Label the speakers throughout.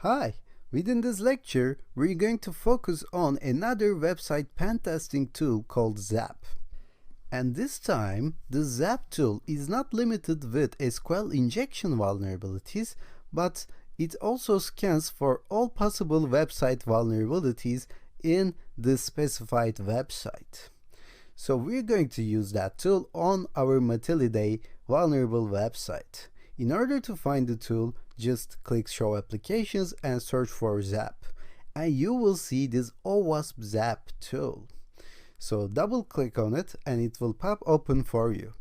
Speaker 1: Hi! Within this lecture, we're going to focus on another website pen testing tool called Zap. And this time, the Zap tool is not limited with SQL injection vulnerabilities, but it also scans for all possible website vulnerabilities in the specified website. So we're going to use that tool on our Matillidae vulnerable website. In order to find the tool, just click Show Applications and search for Zap, and you will see this OWASP Zap tool. So double click on it and it will pop open for you.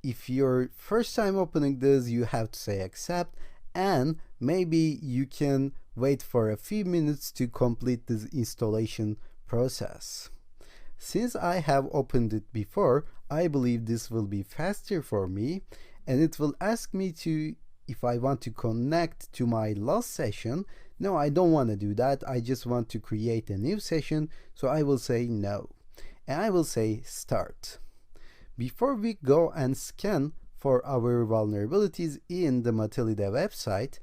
Speaker 1: If you're first time opening this, you have to say accept, and maybe you can wait for a few minutes to complete this installation process. Since I have opened it before, I believe this will be faster for me, and it will ask me to if I want to connect to my last session. No, I don't want to do that. I just want to create a new session, so I will say no. And I will say start. Before we go and scan for our vulnerabilities in the Matillidae website,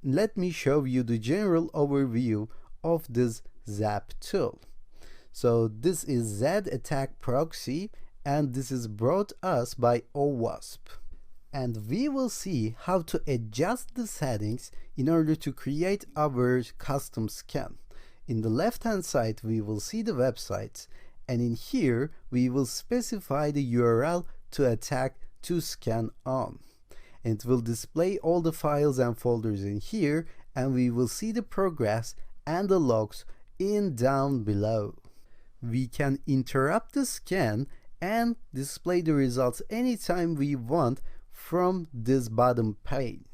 Speaker 1: let me show you the general overview of this Zap tool. So this is Z Attack Proxy, and this is brought us by OWASP. And we will see how to adjust the settings in order to create our custom scan. In the left hand side we will see the websites, and in here we will specify the URL to attack to scan on. And it will display all the files and folders in here, and we will see the progress and the logs in down below. We can interrupt the scan and display the results anytime we want from this bottom pane.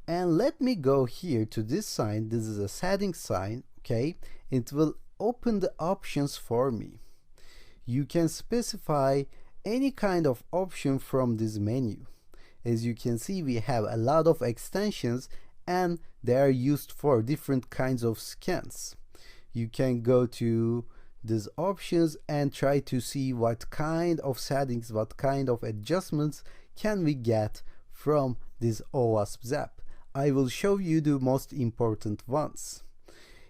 Speaker 1: And let me go here to this sign. This is a settings sign, okay? It will open the options for me. You can specify any kind of option from this menu. As you can see, we have a lot of extensions and they are used for different kinds of scans. You can go to these options and try to see what kind of settings, what kind of adjustments can we get from this OWASP Zap. I will show you the most important ones.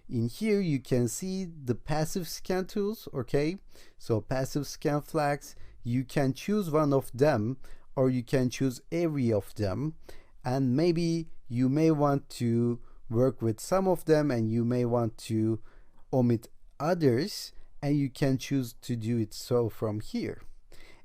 Speaker 1: In here you can see the passive scan tools, okay? So passive scan flags, you can choose one of them or you can choose every of them, and maybe you may want to work with some of them and you may want to omit others, and you can choose to do it so from here.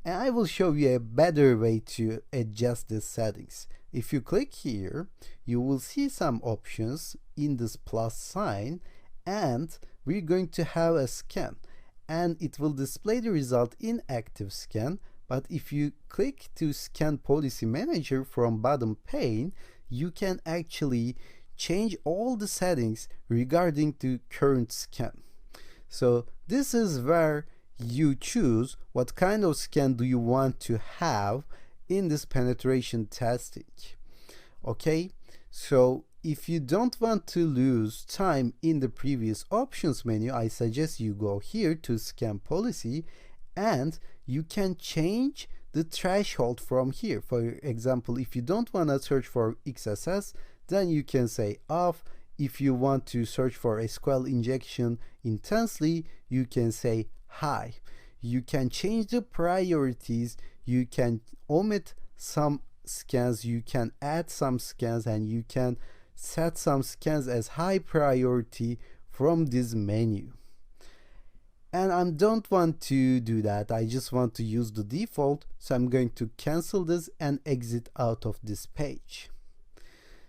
Speaker 1: And I will show you a better way to adjust the settings. If you click here, you will see some options in this plus sign, and we're going to have a scan, and it will display the result in active scan. But if you click to scan policy manager from bottom pane, you can actually change all the settings regarding to current scan. So this is where you choose what kind of scan do you want to have in this penetration testing. Okay, so if you don't want to lose time in the previous options menu, I suggest you go here to scan policy, and you can change the threshold from here. For example, if you don't want to search for XSS, then you can say off. If you want to search for SQL injection intensely, you can say high. You can change the priorities, you can omit some scans, you can add some scans, and you can set some scans as high priority from this menu. And I don't want to do that. I just want to use the default, so I'm going to cancel this and exit out of this page.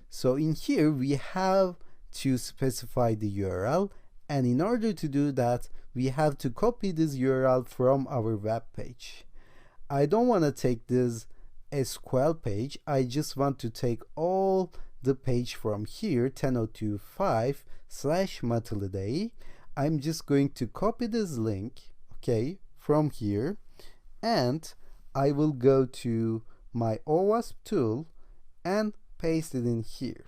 Speaker 1: So in here we have to specify the URL, and in order to do that we have to copy this URL from our web page. I don't want to take this SQL page, I just want to take all the page from here, 10.2.5/Matillidae. I'm just going to copy this link, okay, from here, and I will go to my OWASP tool and paste it in here.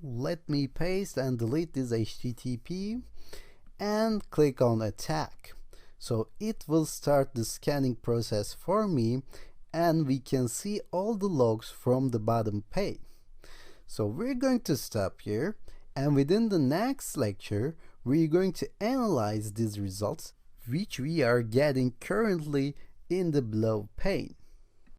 Speaker 1: Let me paste and delete this HTTP and click on attack. So it will start the scanning process for me, and we can see all the logs from the bottom pane. So we're going to stop here, and within the next lecture, we're going to analyze these results which we are getting currently in the below pane.